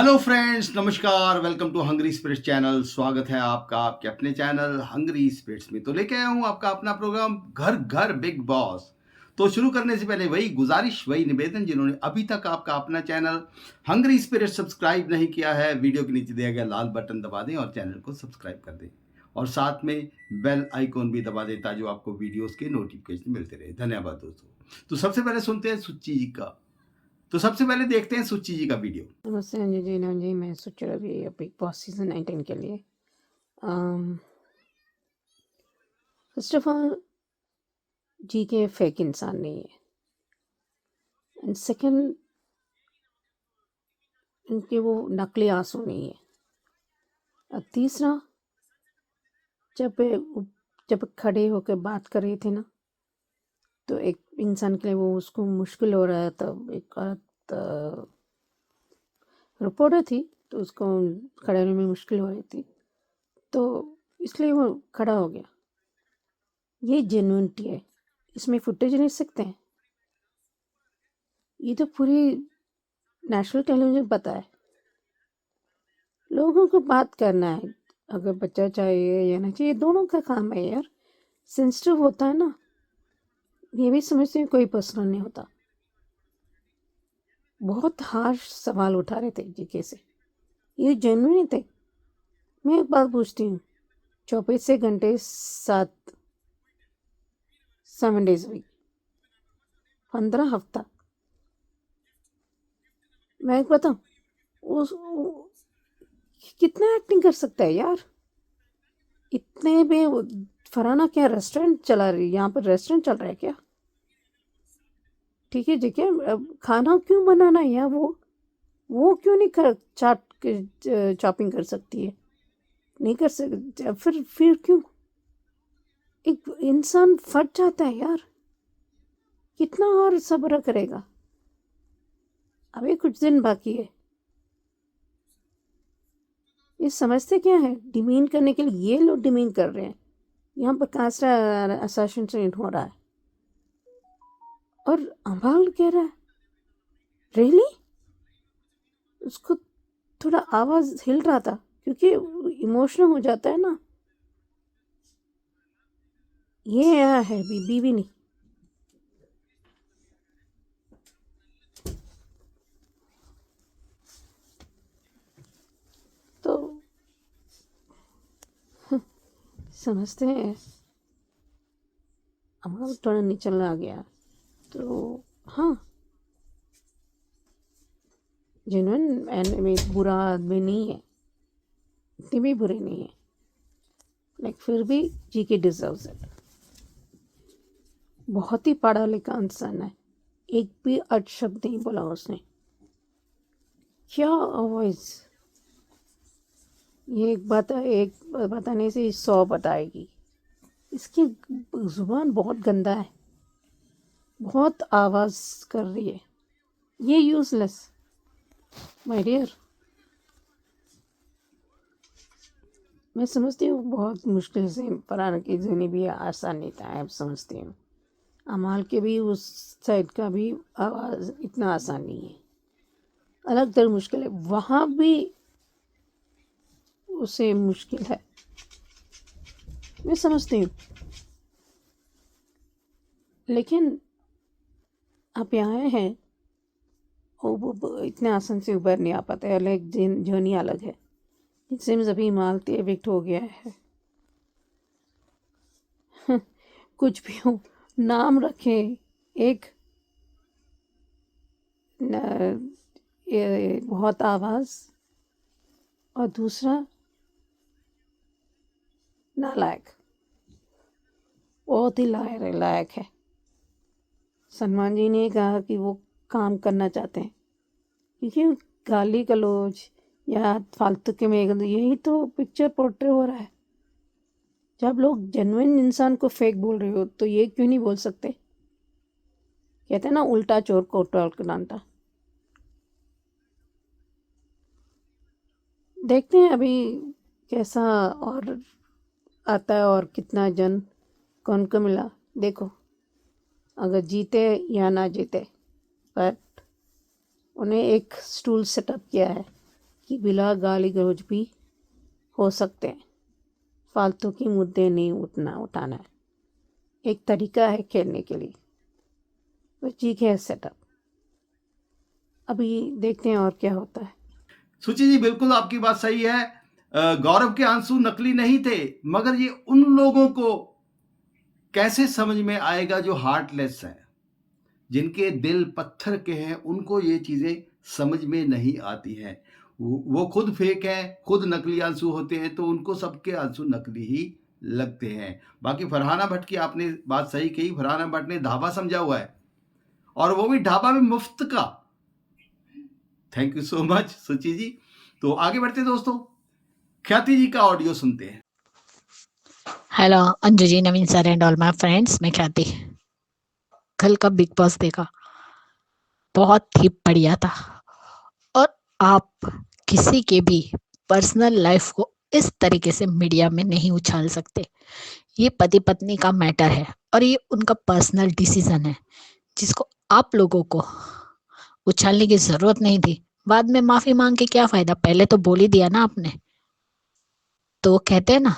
Hello friends, नमस्कार। Welcome to Hungry Spirits channel. स्वागत है आपका आपके अपने चैनल हंग्री स्पिरिट्स में। तो लेके आया हूँ आपका अपना प्रोग्राम घर घर बिग बॉस। तो शुरू करने से पहले वही गुजारिश, वही निवेदन, जिन्होंने अभी तक आपका अपना चैनल हंग्री स्पिरिट्स सब्सक्राइब नहीं किया है, वीडियो के नीचे दिया गया लाल बटन दबा दें और चैनल को सब्सक्राइब कर दें और साथ में बेल आइकॉन भी दबा दें ताकि आपको वीडियोस के नोटिफिकेशन मिलते रहे। धन्यवाद दोस्तों। तो सबसे पहले सुनते हैं सुच्ची जी का। तो सबसे पहले देखते हैं सुच्ची जी का वीडियो। नमस्ते अंजू जी, मैं सोच रहा अभी बिग बॉस सीजन 19 के लिए। फर्स्ट ऑफ ऑल, जी के फेक इंसान नहीं है, एंड सेकंड, इनके वो नकली आंसू नहीं है। और तीसरा, जब खड़े होकर बात कर रही थी ना, तो एक इंसान के लिए वो उसको मुश्किल हो रहा था। एक औरत रिपोर्टर थी, तो उसको खड़े होने में मुश्किल हो रही थी, तो इसलिए वो खड़ा हो गया। ये जेन्युइनिटी है, इसमें फुटेज नहीं सकते हैं। ये तो पूरी नेशनल टेलीविजन पता है। लोगों को बात करना है, अगर बच्चा चाहिए या नहीं चाहिए, दोनों का काम है यार। सेंसिटिव होता है ना, ये भी समझते हैं, कोई पर्सनल नहीं होता। बहुत हार्श सवाल उठा रहे थे जीके से, ये जेन्युइन थे। मैं एक बात पूछती हूँ, 24 घंटे 7 डेज वीक, 15 हफ्ता, मैं एक बताऊँ, कितना एक्टिंग कर सकता है यार। इतने में फराना क्या रेस्टोरेंट चला रही है, यहाँ पर रेस्टोरेंट चल रहा है क्या? ठीक है ठीक है, अब खाना क्यों बनाना है यार? वो क्यों नहीं कर चॉपिंग कर सकती है? नहीं कर सकती, फिर क्यों? एक इंसान फट जाता है यार, कितना और सब्र करेगा? अभी कुछ दिन बाकी है। ये समझते क्या है? डिमीन करने के लिए ये लोग डिमीन कर रहे हैं। यहाँ पर कास्ट असैसिनेट हो रहा है और अमाल कह रहा है रियली। उसको थोड़ा आवाज हिल रहा था क्योंकि इमोशनल हो जाता है ना। ये आया है बीबी नहीं। तो समझते हैं, अमाल थोड़ा निचल आ गया। तो हाँ, जेन्युइन एनिमी बुरा आदमी नहीं है, इतने भी बुरे नहीं है, लाइक फिर भी जी के डिजर्व्स इट। बहुत ही पढ़ा लिखा इंसान है, एक भी अपशब्द नहीं बोला उसने। क्या आवाज! ये एक बताने से 100 बताएगी। इसकी जुबान बहुत गंदा है, बहुत आवाज कर रही है। ये यूजलेस माय डियर। मैं समझती हूँ बहुत मुश्किल से फरहान की जिंदगी भी आसान नहीं था, मैं समझती हूँ। अमाल के भी उस साइड का भी आवाज़ इतना आसान नहीं है, अलग तरह मुश्किल है, वहाँ भी उसे मुश्किल है, मैं समझती हूँ। लेकिन आप यहाँ हैं, वो इतने आसान से उबर नहीं आ पाते, अलग जर्नी अलग है। सिम्स अभी हिमालती एविक्ट हो गया है। कुछ भी हो, नाम रखे एक बहुत आवाज, और दूसरा नालायक, बहुत ही लायक है। सलमान जी ने कहा कि वो काम करना चाहते हैं, क्योंकि गाली गलौज या फालतू के में यही तो पिक्चर पोर्ट्रे हो रहा है। जब लोग जेन्युइन इंसान को फेक बोल रहे हो तो ये क्यों नहीं बोल सकते? कहते हैं ना, उल्टा चोर को टोल डांटा। देखते हैं अभी कैसा और आता है और कितना जन कौन को मिला। देखो, अगर जीते या ना जीते, बट उन्हें एक स्टूल सेटअप किया है कि बिला गाली गलौज भी हो सकते हैं, फालतू की मुद्दे नहीं उठाना है, एक तरीका है खेलने के लिए। तो ठीक है सेटअप, अभी देखते हैं और क्या होता है। सुचि जी बिल्कुल आपकी बात सही है। गौरव के आंसू नकली नहीं थे, मगर ये उन लोगों को कैसे समझ में आएगा जो हार्टलेस है, जिनके दिल पत्थर के हैं, उनको ये चीजें समझ में नहीं आती हैं। वो खुद फेक है, खुद नकली आंसू होते हैं, तो उनको सबके आंसू नकली ही लगते हैं। बाकी फरहाना भट्ट की आपने बात सही कही। फरहाना भट्ट ने ढाबा समझा हुआ है, और वो भी ढाबा में मुफ्त का। थैंक यू सो मच सुचि जी। तो आगे बढ़ते दोस्तों, ख्याति जी का ऑडियो सुनते हैं। Hello Anju ji, Naveen sir and all my friends, मैं ख्याति। कल का बिग बॉस देखा, बहुत ही बढ़िया था। और आप किसी के भी पर्सनल लाइफ को इस तरीके से मीडिया में नहीं उछाल सकते। ये पति पत्नी का मैटर है और ये उनका पर्सनल डिसीजन है, जिसको आप लोगों को उछालने की जरूरत नहीं थी। बाद में माफी मांग के क्या फायदा, पहले तो बोल ही दिया ना आपने। तो कहते हैं ना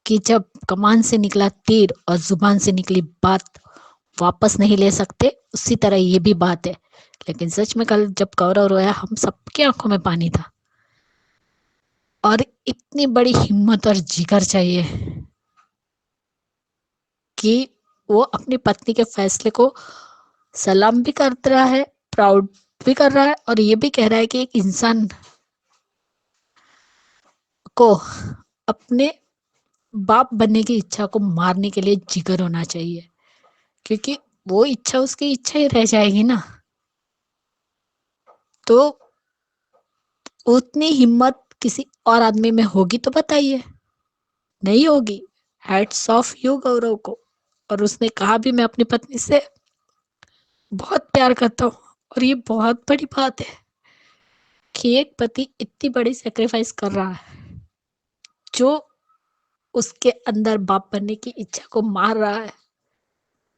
कि जब कमान से निकला तीर और जुबान से निकली बात वापस नहीं ले सकते, उसी तरह ये भी बात है। लेकिन सच में कल जब गौरव रोया, हम सबकी आंखों में पानी था। और इतनी बड़ी हिम्मत और जिगर चाहिए कि वो अपनी पत्नी के फैसले को सलाम भी कर रहा है, प्राउड भी कर रहा है, और ये भी कह रहा है कि एक इंसान को अपने बाप बनने की इच्छा को मारने के लिए जिगर होना चाहिए, क्योंकि वो इच्छा उसकी इच्छा ही रह जाएगी ना। तो उतनी हिम्मत किसी और आदमी में होगी तो बताइए, नहीं होगी। हैट्स ऑफ यू गौरव को। और उसने कहा भी, मैं अपनी पत्नी से बहुत प्यार करता हूँ। और ये बहुत बड़ी बात है कि एक पति इतनी बड़ी सेक्रीफाइस कर रहा है, जो उसके अंदर बाप बनने की इच्छा को मार रहा है।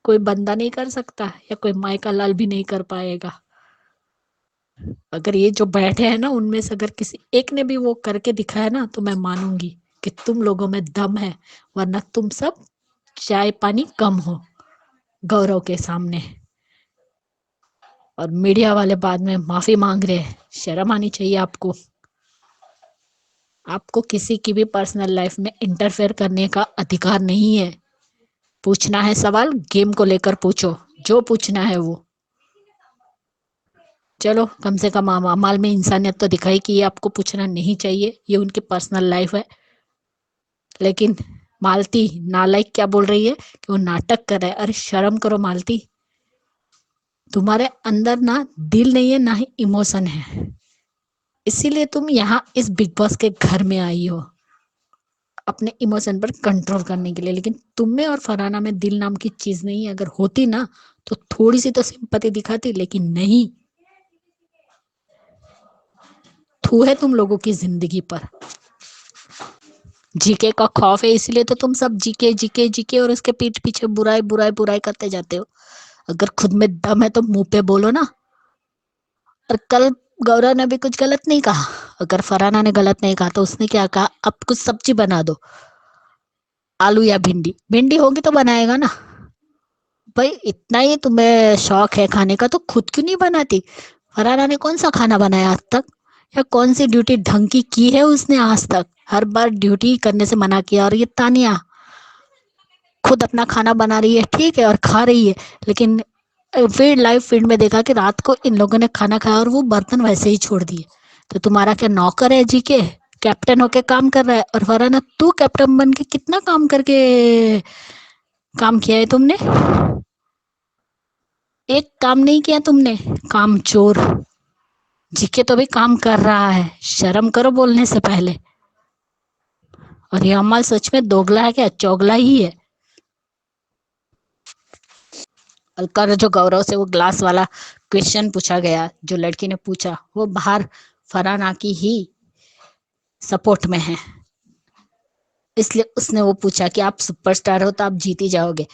कोई बंदा नहीं कर सकता, या कोई माई का लाल भी नहीं कर पाएगा। अगर ये जो बैठे हैं ना, उनमें से अगर किसी एक ने भी वो करके दिखाया ना, तो मैं मानूंगी कि तुम लोगों में दम है, वरना तुम सब चाय पानी कम हो गौरव के सामने। और मीडिया वाले बाद में माफी मांग रहे हैं, शर्म आनी चाहिए आपको। आपको किसी की भी पर्सनल लाइफ में इंटरफेयर करने का अधिकार नहीं है। पूछना है सवाल, गेम को लेकर पूछो, जो पूछना है वो। चलो, कम से कम अमाल में इंसानियत तो दिखाई कि ये आपको पूछना नहीं चाहिए, ये उनकी पर्सनल लाइफ है। लेकिन मालती नालायक क्या बोल रही है कि वो नाटक कर रहा है। अरे शर्म करो मालती, तुम्हारे अंदर ना दिल नहीं है, ना ही इमोशन है। इसीलिए तुम यहाँ इस बिग बॉस के घर में आई हो, अपने इमोशन पर कंट्रोल करने के लिए। लेकिन तुम में और फरहाना में दिल नाम की चीज नहीं है। अगर होती ना, तो थोड़ी सी तो सिंपैथी दिखाती, लेकिन नहीं। थू है तुम लोगों की जिंदगी पर। जीके का खौफ है, इसलिए तो तुम सब जीके जीके जीके और उसके पीठ पीछे बुराई बुराई बुराई करते जाते हो। अगर खुद में दम है तो मुंह पे बोलो ना। और कल गौरव ने भी कुछ गलत नहीं कहा। अगर फरहाना ने गलत नहीं कहा, तो उसने क्या कहा, अब कुछ सब्जी बना दो, आलू या भिंडी। भिंडी होगी तो बनाएगा ना भाई। इतना ही तुम्हें शौक है खाने का, तो खुद क्यों नहीं बनाती। फरहाना ने कौन सा खाना बनाया आज तक, या कौन सी ड्यूटी ढंग की है उसने आज तक। हर बार ड्यूटी करने से मना किया। और ये तानिया खुद अपना खाना बना रही है, ठीक है, और खा रही है। लेकिन फिर लाइव फीड में देखा कि रात को इन लोगों ने खाना खाया और वो बर्तन वैसे ही छोड़ दिए। तो तुम्हारा क्या नौकर है जी के, कैप्टन होके काम कर रहा है। और फरहाना, तू कैप्टन बन के कितना काम करके काम किया है तुमने। एक काम नहीं किया तुमने, काम चोर। जीके तो भी काम कर रहा है, शर्म करो बोलने से पहले। और ये अमल सच में दोगला है क्या, चौगला ही है। कल जो गौरव से वो ग्लास वाला क्वेश्चन पूछा गया, जो लड़की ने पूछा, वो बाहर फरहाना की ही सपोर्ट में है। इसलिए उसने वो पूछा कि आप सुपरस्टार हो तो आप जीत ही जाओगे।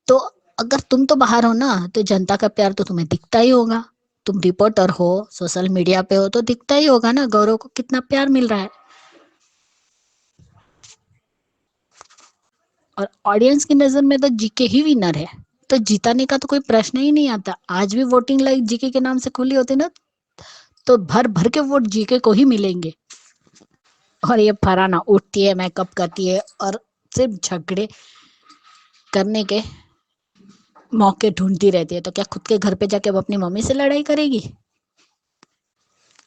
तो अगर तुम तो बाहर हो ना, तो जनता का प्यार तो तुम्हें दिखता ही होगा। तुम रिपोर्टर हो, सोशल मीडिया पे हो, तो दिखता ही होगा ना गौरव को कितना प्यार मिल रहा है। और ऑडियंस की नजर में तो जीके ही विनर है, तो जीताने का तो कोई प्रश्न ही नहीं आता। आज भी वोटिंग लाइक जीके के नाम से खुली होती ना, तो भर भर के वोट जीके को ही मिलेंगे। और ये फरहाना उठती है, मेकअप करती है और सिर्फ झगड़े करने के मौके ढूंढती रहती है। तो क्या खुद के घर पे जाके वो अपनी मम्मी से लड़ाई करेगी?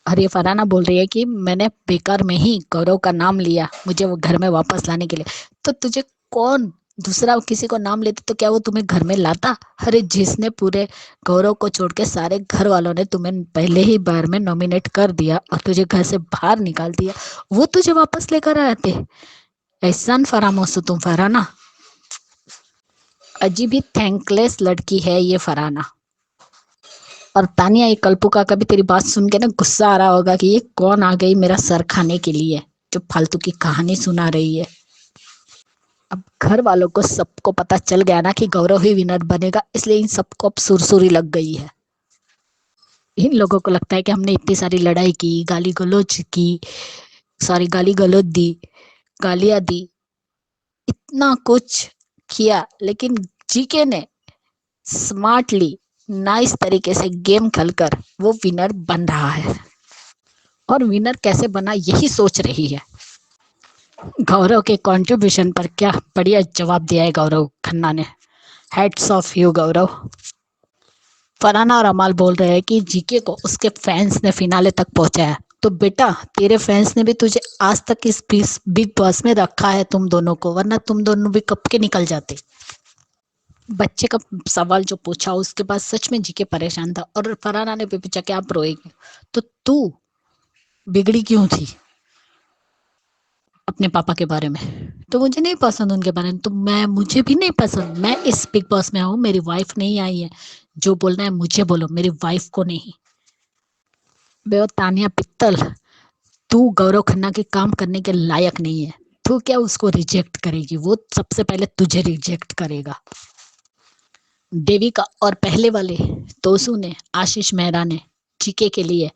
और ये फरहाना बोल रही है कि मैंने बेकार में ही गौरव का नाम लिया, मुझे वो घर में वापस लाने के लिए। तो तुझे कौन दूसरा किसी को नाम लेते तो क्या वो तुम्हें घर में लाता? अरे जिसने पूरे गौरव को छोड़ के सारे घर वालों ने तुम्हें पहले ही बार में नॉमिनेट कर दिया और तुझे घर से बाहर निकाल दिया, वो तुझे वापस लेकर आते? एहसान फरामोश तुम फरहाना। अजीब ही थैंकलेस लड़की है ये फरहाना। और तानिया, ये कल्पुका का भी तेरी बात सुन के ना गुस्सा आ रहा होगा कि ये कौन आ गई मेरा सर खाने के लिए, जो फालतू की कहानी सुना रही है। अब घर वालों को सबको पता चल गया ना कि गौरव ही विनर बनेगा, इसलिए इन सबको अब सुरसुरी लग गई है। इन लोगों को लगता है कि हमने इतनी सारी लड़ाई की, गाली गलौज की, गाली गलौज दी, गालियां दी, इतना कुछ किया, लेकिन जीके ने स्मार्टली नाइस तरीके से गेम खेलकर वो विनर बन रहा है। और विनर कैसे बना यही सोच रही है। गौरव के कंट्रीब्यूशन पर क्या बढ़िया जवाब दिया है गौरव खन्ना ने। हेड्स ऑफ यू गौरव। फरहाना और अमाल बोल रहे हैं कि जीके को उसके फैंस ने फिनाले तक पहुंचाया, तो बेटा तेरे फैंस ने भी तुझे आज तक इस बिग बॉस में रखा है तुम दोनों को, वरना तुम दोनों भी कब के निकल जाते। बच्चे का सवाल जो पूछा उसके बाद सच में जीके परेशान था। और फरहाना ने भी पूछा कि आप रोएगी, तो तू बिगड़ी क्यों थी अपने पापा के बारे में? तो मुझे नहीं पसंद उनके बारे में, तो मुझे भी नहीं पसंद। मैं इस बिग बॉस में आऊं, मेरी वाइफ नहीं आई है। जो बोलना है मुझे बोलो, मेरी वाइफ को नहीं। बे तानिया पित्तल, तू गौरव खन्ना के काम करने के लायक नहीं है। तू क्या उसको रिजेक्ट करेगी? वो सबसे पहले तुझे रिजेक्ट करेगा। देविका और पहले वाले तोसू ने, आशीष मेहरा ने जीके के लिए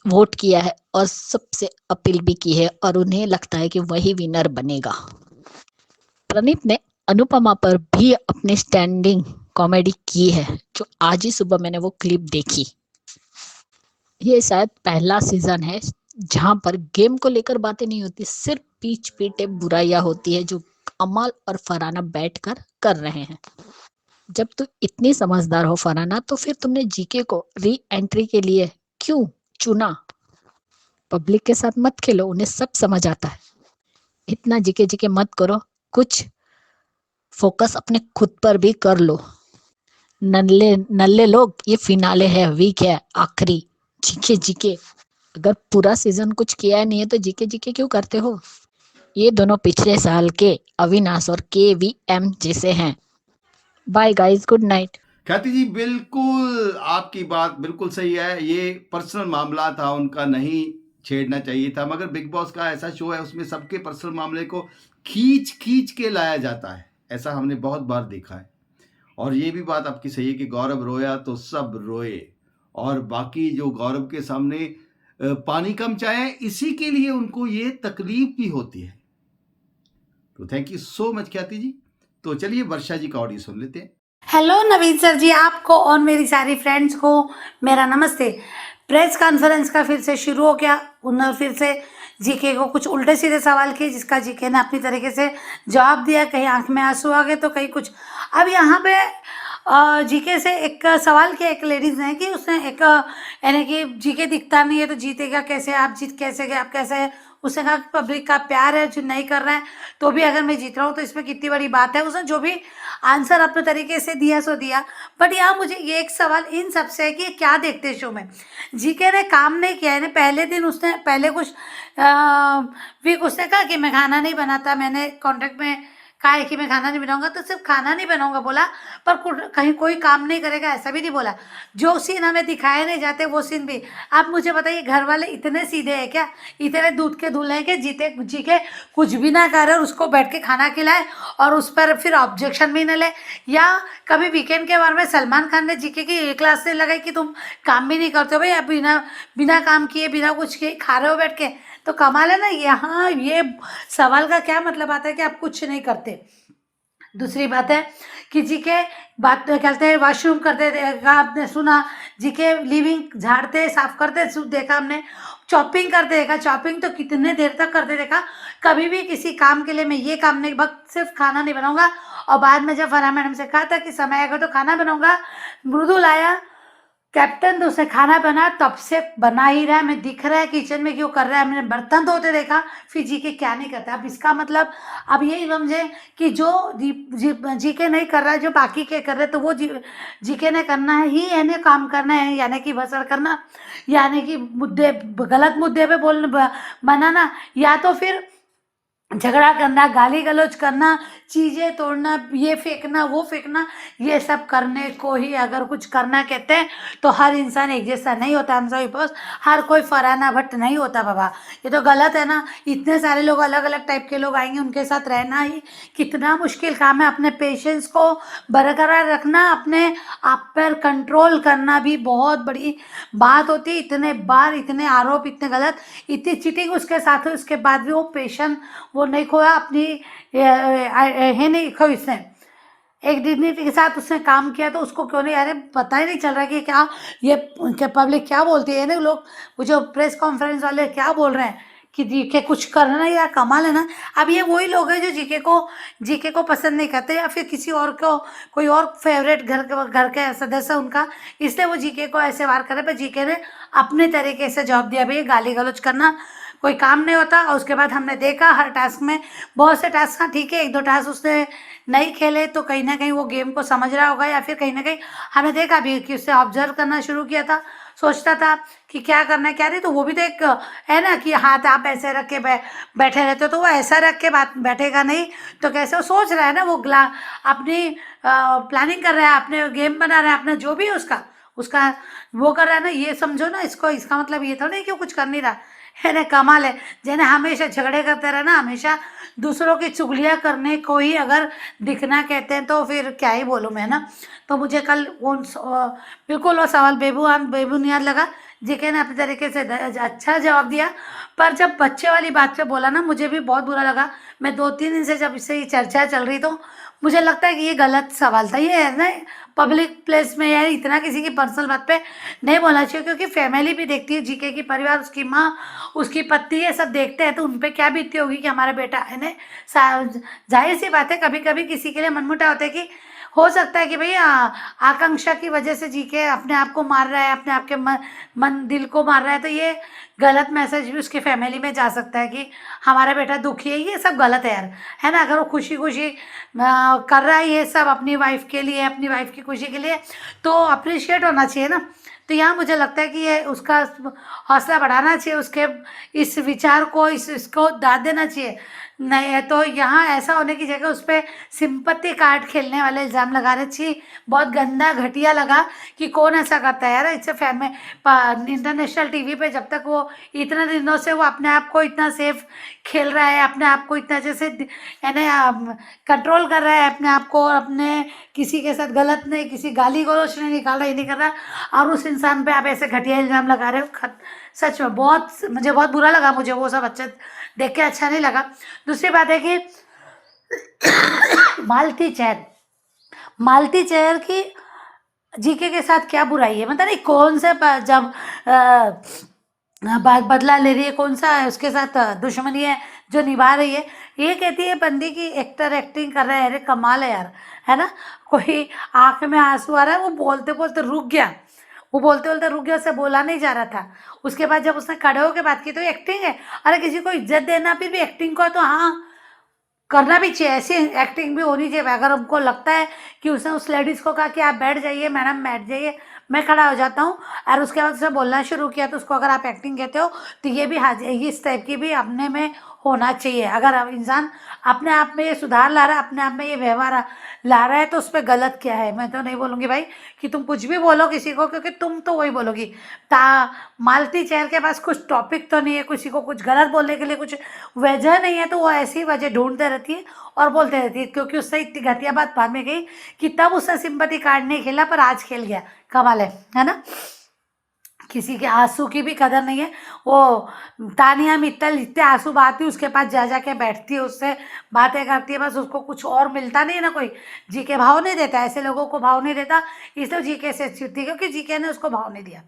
वोट किया है और सबसे अपील भी की है, और उन्हें लगता है कि वही विनर बनेगा। प्रणीत ने अनुपमा पर भी अपनी स्टैंडिंग कॉमेडी की है, जो आज ही सुबह मैंने वो क्लिप देखी। ये शायद पहला सीजन है जहां पर गेम को लेकर बातें नहीं होती, सिर्फ पीछ पीटे बुराइयां होती है, जो अमाल और फरहाना बैठकर कर रहे हैं। जब तू इतनी समझदार हो फरहाना, तो फिर तुमने जीके को री एंट्री के लिए क्यों चुना? पब्लिक के साथ मत खेलो, उन्हें सब समझ आता है। इतना जीके जीके मत करो, कुछ फोकस अपने खुद पर भी कर लो। नल्ले नल्ले लोग, ये फिनाले है, वीक है, आखिरी। जीके जीके अगर पूरा सीजन कुछ किया नहीं है तो जीके जीके क्यों करते हो? ये दोनों पिछले साल के अविनाश और KVM जैसे हैं। Bye guys, good night. Khyati ji, बिल्कुल आपकी बात बिल्कुल सही है। ये पर्सनल मामला था, उनका नहीं छेड़ना चाहिए था, मगर बिग बॉस का ऐसा शो है, उसमें सबके पर्सनल मामले को खींच खींच के लाया जाता है। ऐसा हमने बहुत बार देखा है। और ये भी बात आपकी सही है कि गौरव रोया तो सब रोए, और बाकी जो गौरव के सामने पानी कम चाहे, इसी के लिए उनको ये तकलीफ भी होती है। तो थैंक यू सो मच ख्याति जी। तो चलिए वर्षा जी का ऑडियो सुन लेते हैं। हेलो नवीन सर जी, आपको और मेरी सारी फ्रेंड्स को मेरा नमस्ते। प्रेस कॉन्फ्रेंस का फिर से शुरू हो गया। उन्होंने फिर से जीके को कुछ उल्टे सीधे सवाल किए, जिसका जीके ने अपनी तरीके से जवाब दिया। कहीं आंख में आंसू आ गए तो कहीं कुछ। अब यहाँ पे जीके से एक सवाल किया एक लेडीज़ ने कि उसने एक यानी कि जीके दिखता नहीं है तो जीतेगा कैसे, आप जीत कैसे गए, आप कैसे है? उसने कहा पब्लिक का प्यार है, जो नहीं कर रहा है तो भी अगर मैं जीत रहा हूँ तो इसमें कितनी बड़ी बात है। उसने जो भी आंसर अपने तरीके से दिया सो दिया। बट यहाँ मुझे ये एक सवाल इन सबसे है कि ये क्या देखते हैं शो में। जीके ने काम नहीं किया है। पहले दिन उसने पहले कुछ वीक उसने कहा कि मैं खाना नहीं बनाता, मैंने कॉन्ट्रैक्ट में काहे कि मैं खाना नहीं बनाऊंगा, तो सिर्फ खाना नहीं बनाऊंगा बोला, पर कहीं कोई काम नहीं करेगा ऐसा भी नहीं बोला। जो सीन हमें दिखाए नहीं जाते वो सीन भी। आप मुझे बताइए, घर वाले इतने सीधे हैं क्या, इतने दूध के दूल्हे हैं कि जीते जी के कुछ भी ना करे और उसको बैठ के खाना खिलाए और उस पर फिर ऑब्जेक्शन भी न ले। या कभी वीकेंड के बारे में सलमान खान ने जीके की एक क्लास से लगाई कि तुम काम भी नहीं करते हो भाई, आप बिना बिना काम किए बिना कुछ किए खा रहे हो बैठ के, तो कमाल है ना। यहाँ ये सवाल का क्या मतलब आता है कि आप कुछ नहीं करते। दूसरी बात है कि जी के बात कहते हैं वॉशरूम करते देखा आपने, सुना जी के लिविंग झाड़ते साफ करते देखा हमने, चॉपिंग करते देखा, चॉपिंग तो कितने देर तक करते देखा। कभी भी किसी काम के लिए मैं ये काम नहीं, बस सिर्फ खाना नहीं बनाऊंगा। और बाद में जब फरहा मैडम से कहा था कि समय आएगा तो खाना बनाऊंगा, मृदुल आया कैप्टन तो उसे खाना बना, तब से बना ही रहा है, मैं दिख रहा है किचन में क्यों कर रहा है। मैंने बर्तन धोते देखा, फिर जी के क्या नहीं करता। अब इसका मतलब अब यही समझे कि जो जी के नहीं कर रहा है, जो बाकी के कर रहे तो वो जी के ने करना है ही, यानी काम करना है, यानी कि बसर करना, यानी कि मुद्दे गलत मुद्दे पे बनाना, या तो फिर झगड़ा करना, गाली गलौज करना, चीज़ें तोड़ना, ये फेंकना वो फेंकना, ये सब करने को ही अगर कुछ करना कहते हैं तो हर इंसान एक जैसा नहीं होता। हम सभी बस हर कोई फरहाना भट्ट नहीं होता बाबा, ये तो गलत है ना। इतने सारे लोग अलग अलग टाइप के लोग आएंगे, उनके साथ रहना ही कितना मुश्किल काम है। अपने पेशेंस को बरकरार रखना, अपने आप पर कंट्रोल करना भी बहुत बड़ी बात होती है। इतने बार इतने आरोप, इतने गलत, इतनी चीटिंग उसके साथ है, उसके बाद भी वो पेशेंस वो नहीं खोया, अपनी है नहीं खोई। उसने एक डिग्निटी के साथ उसने काम किया, तो उसको क्यों नहीं, अरे पता ही नहीं चल रहा कि क्या ये पब्लिक क्या बोलती है ना, लोग वो जो प्रेस कॉन्फ्रेंस वाले क्या बोल रहे हैं कि जीके कुछ करना या कमाल है ना। अब ये वही लोग हैं जो जीके को पसंद नहीं करते, या फिर किसी और को कोई और फेवरेट घर के सदस्य उनका, इसलिए वो जीके को ऐसे वार करे। पर जीके ने अपने तरीके से जवाब दिया, भाई गाली गलौज करना कोई काम नहीं होता। और उसके बाद हमने देखा हर टास्क में बहुत से टास्क, हाँ ठीक है एक दो टास्क उसने नहीं खेले तो कहीं ना कहीं वो गेम को समझ रहा होगा, या फिर कहीं ना कहीं हमने देखा भी कि उससे ऑब्जर्व करना शुरू किया था, सोचता था कि क्या करना है क्या नहीं। तो वो भी तो एक है ना कि हाथ आप ऐसे रख के बैठे रहते हो, तो वो ऐसा रख के बैठेगा नहीं तो कैसे, वो सोच रहा है ना, वो अपनी प्लानिंग कर रहा है, अपने गेम बना रहा है, अपना जो भी है उसका वो कर रहा है ना। ये समझो ना इसको, इसका मतलब ये थोड़ा नहीं कि वो कुछ कर नहीं रहा है ना। कमाल है जिन्हें हमेशा झगड़े करते रहना, हमेशा दूसरों की चुगलियाँ करने को ही अगर दिखना कहते हैं तो फिर क्या ही बोलूँ मैं ना। तो मुझे कल बिल्कुल वो सवाल बेबुनियाद लगा। जीके ने अपने तरीके से अच्छा जवाब दिया, पर जब बच्चे वाली बात पे बोला ना, मुझे भी बहुत बुरा लगा। मैं 2-3 दिन से जब इससे ये चर्चा चल रही, तो मुझे लगता है कि ये गलत सवाल था। ये है ना पब्लिक प्लेस में यार इतना किसी की पर्सनल बात पे नहीं बोलना चाहिए, क्योंकि फैमिली भी देखती है, जीके की परिवार, उसकी माँ, उसकी पत्नी, ये सब देखते हैं, तो उन पर क्या बीतती होगी कि हमारा बेटा है ना। जाहिर सी बात है कभी कभी किसी के लिए मनमुटाव होता है कि हो सकता है कि भाई आकांक्षा की वजह से जीके अपने आप को मार रहा है, अपने आप के मन दिल को मार रहा है, तो ये गलत मैसेज भी उसकी फैमिली में जा सकता है कि हमारा बेटा दुखी है। ये सब गलत है यार, है ना। अगर वो खुशी खुशी कर रहा है ये सब अपनी वाइफ के लिए, अपनी वाइफ की खुशी के लिए, तो अप्रिशिएट होना चाहिए ना। तो यहाँ मुझे लगता है कि ये उसका हौसला बढ़ाना चाहिए, उसके इस विचार को इसको दाद देना चाहिए। नहीं है तो यहाँ ऐसा होने की जगह उस पर सिंपत्ति कार्ड खेलने वाले इल्ज़ाम लगाने चाहिए। बहुत गंदा घटिया लगा कि कौन ऐसा करता है यार। इससे इंटरनेशनल टीवी पे जब तक वो इतने दिनों से वो अपने आप को इतना सेफ खेल रहा है, अपने आप को इतना जैसे यानी कंट्रोल कर रहा है अपने आप को, अपने किसी के साथ गलत नहीं, किसी गाली गलौज नहीं निकाल रहा, ये नहीं कर रहा, और उस इंसान पे आप ऐसे घटिया इल्ज़ाम लगा रहे हो। सच में मुझे बहुत बुरा लगा, मुझे वो सब अच्छा देख के अच्छा नहीं लगा। दूसरी बात है कि मालती चेयर की जीके के साथ क्या बुराई है, मतलब नहीं कौन से जब बदला ले रही है, कौन सा उसके साथ दुश्मनी है जो निभा रही है। ये कहती है बंदी की एक्टर एक्टिंग कर रहा है, अरे कमाल है यार, है ना। कोई आंख में आंसू आ रहा है, वो बोलते बोलते रुक गया, उससे बोला नहीं जा रहा था। उसके बाद जब उसने खड़े होकर बात की तो एक्टिंग है। अरे किसी को इज्जत देना फिर भी एक्टिंग को तो हाँ करना भी चाहिए, ऐसी एक्टिंग भी होनी चाहिए। अगर हमको लगता है कि उसने उस लेडीज़ को कहा कि आप बैठ जाइए मैडम, बैठ जाइए, मैं खड़ा हो जाता हूँ, और उसके बाद उसने बोलना शुरू किया, तो उसको अगर आप एक्टिंग कहते हो तो ये भी इस टाइप की भी अपने में होना चाहिए। अगर अब इंसान अपने आप में ये सुधार ला रहा है, अपने आप में ये व्यवहार ला रहा है, तो उस पर गलत क्या है? मैं तो नहीं बोलूँगी भाई कि तुम कुछ भी बोलो किसी को, क्योंकि तुम तो वही बोलोगी। मालती चेयर के पास कुछ टॉपिक तो नहीं है, किसी को कुछ गलत बोलने के लिए कुछ वजह नहीं है, तो वो ऐसी वजह ढूंढते रहती है और बोलते रहती है। क्योंकि उससे इतनी घटिया बात बाद में गई कि तब उससे सिंपैथी कार्ड नहीं खेला, पर आज खेल गया। कमाल है ना? किसी के आंसू की भी कदर नहीं है। वो तानिया मित्तल इतने आंसू बहाती, उसके पास जा जाके बैठती है, उससे बातें करती है, बस उसको कुछ और मिलता नहीं है ना, कोई जीके भाव नहीं देता। ऐसे लोगों को भाव नहीं देता, इसलिए जीके से चिढ़ती है, क्योंकि जीके ने उसको भाव नहीं दिया।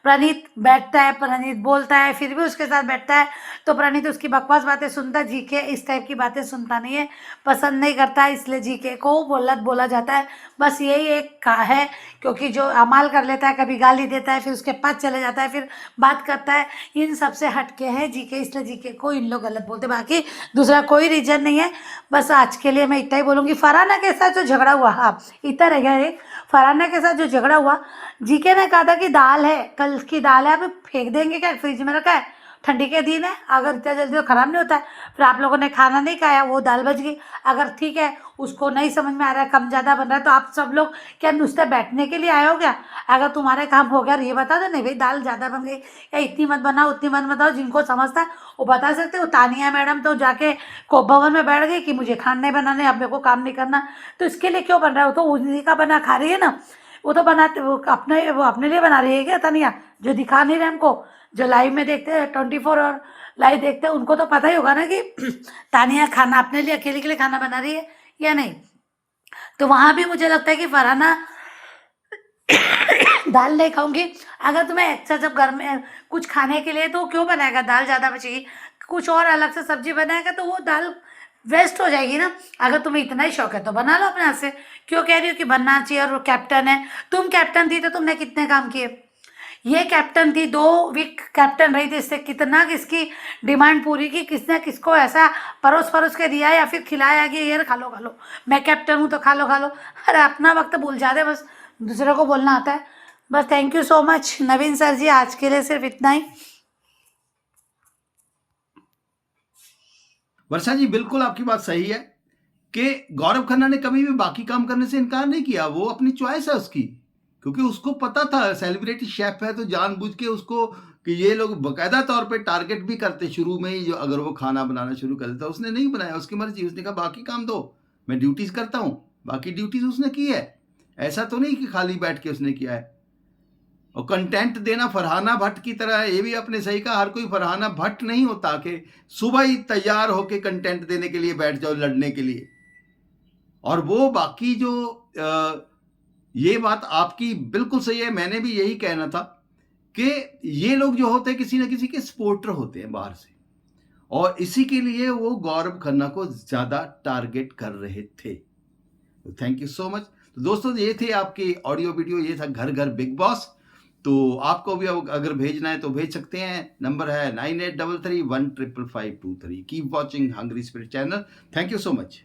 प्रणीत बैठता है, प्रणीत बोलता है, फिर भी उसके साथ बैठता है, तो प्रणीत उसकी बकवास बातें सुनता है। जीके इस टाइप की बातें सुनता नहीं है, पसंद नहीं करता है, इसलिए जीके को बोला जाता है। बस यही एक का है, क्योंकि जो अमाल कर लेता है, कभी गाली देता है, फिर उसके पास चले जाता है, फिर बात करता है, इन सबसे हटके है जीके, इसलिए जीके को इन लोग गलत बोलते। बाकी दूसरा कोई रीजन नहीं है। बस आज के लिए मैं इतना ही बोलूँगी। फरहाना के साथ जो झगड़ा हुआ, हाँ इतना रह गया एक, फरहाना के साथ जो झगड़ा हुआ, जीके ने कहा था कि दाल है, कल की दाल है, अभी फेंक देंगे क्या, फ्रिज में रखा है, ठंडी के दिन है, अगर इतना जल्दी तो ख़राब नहीं होता है। फिर आप लोगों ने खाना नहीं खाया, वो दाल बच गई। अगर ठीक है, उसको नहीं समझ में आ रहा है, कम ज़्यादा बन रहा है, तो आप सब लोग क्या नुस्ते बैठने के लिए आए हो क्या? अगर तुम्हारे काम हो गया ये बता दो, नहीं भाई दाल ज़्यादा बन गई या इतनी मत बनाओ उतनी मत बताओ। जिनको समझता है वो बता सकते हो। तानिया मैडम तो जाके कोप भवन में बैठ गई कि मुझे खाना नहीं बनाने, अब मेरे को काम नहीं करना। तो इसके लिए क्यों बन रहा है? वो तो उन्हीं का बना खा रही है ना, वो तो बनाते, वो अपने लिए बना रही है क्या तानिया? जो दिखा नहीं रहे हमको, जो लाइव में देखते हैं 24 और लाइव देखते हैं, उनको तो पता ही होगा ना कि तानिया खाना अपने लिए, अकेले के लिए खाना बना रही है या नहीं। तो वहाँ भी मुझे लगता है कि फरहाना दाल नहीं खाऊंगी। अगर तुम्हें एक्स्ट्रा जब घर में कुछ खाने के लिए, तो क्यों बनाएगा? दाल ज़्यादा बचेगी, कुछ और अलग से सब्जी बनाएगा, तो वो दाल वेस्ट हो जाएगी ना। अगर तुम्हें इतना ही शौक है तो बना लो अपने हाथ से। क्यों कह रही हो कि बनना चाहिए? और वो कैप्टन है, तुम कैप्टन थी तो तुमने कितने काम किए? ये कैप्टन थी, 2 वीक कैप्टन रही थी, इससे कितना किसकी डिमांड पूरी की, किसने किसको ऐसा परोस के दिया या फिर खिलाया कि ये खा लो मैं कैप्टन हूँ तो खा लो। अरे अपना वक्त भूल जाते, बस दूसरे को बोलना आता है। बस thank you so much Naveen sir ji, आज के लिए सिर्फ इतना ही। वर्षा जी बिल्कुल आपकी बात सही है कि गौरव खन्ना ने कभी भी बाकी काम करने से इनकार नहीं किया। वो अपनी चॉइस है उसकी, क्योंकि उसको पता था सेलिब्रिटी शेफ है, तो जानबूझ के उसको कि ये लोग बकायदा तौर पे टारगेट भी करते शुरू में ही, जो अगर वो खाना बनाना शुरू कर देता। उसने नहीं बनाया, उसकी मर्जी। उसने कहा बाकी काम दो, मैं ड्यूटीज करता हूँ। बाकी ड्यूटीज उसने की है, ऐसा तो नहीं कि खाली बैठ के उसने किया है। और कंटेंट देना फरहाना भट्ट की तरह है, ये भी आपने सही कहा। हर कोई फरहाना भट्ट नहीं होता कि सुबह ही तैयार होके कंटेंट देने के लिए बैठ जाओ, लड़ने के लिए। और वो बाकी जो ये बात आपकी बिल्कुल सही है, मैंने भी यही कहना था कि ये लोग जो होते हैं किसी न किसी के सपोर्टर होते हैं बाहर से, और इसी के लिए वो गौरव खन्ना को ज्यादा टारगेट कर रहे थे। तो थैंक यू सो मच। तो दोस्तों ये थे आपके ऑडियो वीडियो, ये था घर घर बिग बॉस। तो आपको भी अगर भेजना है तो भेज सकते हैं। नंबर है 9833155523। Keep watching hungry spirit channel. Thank you so much.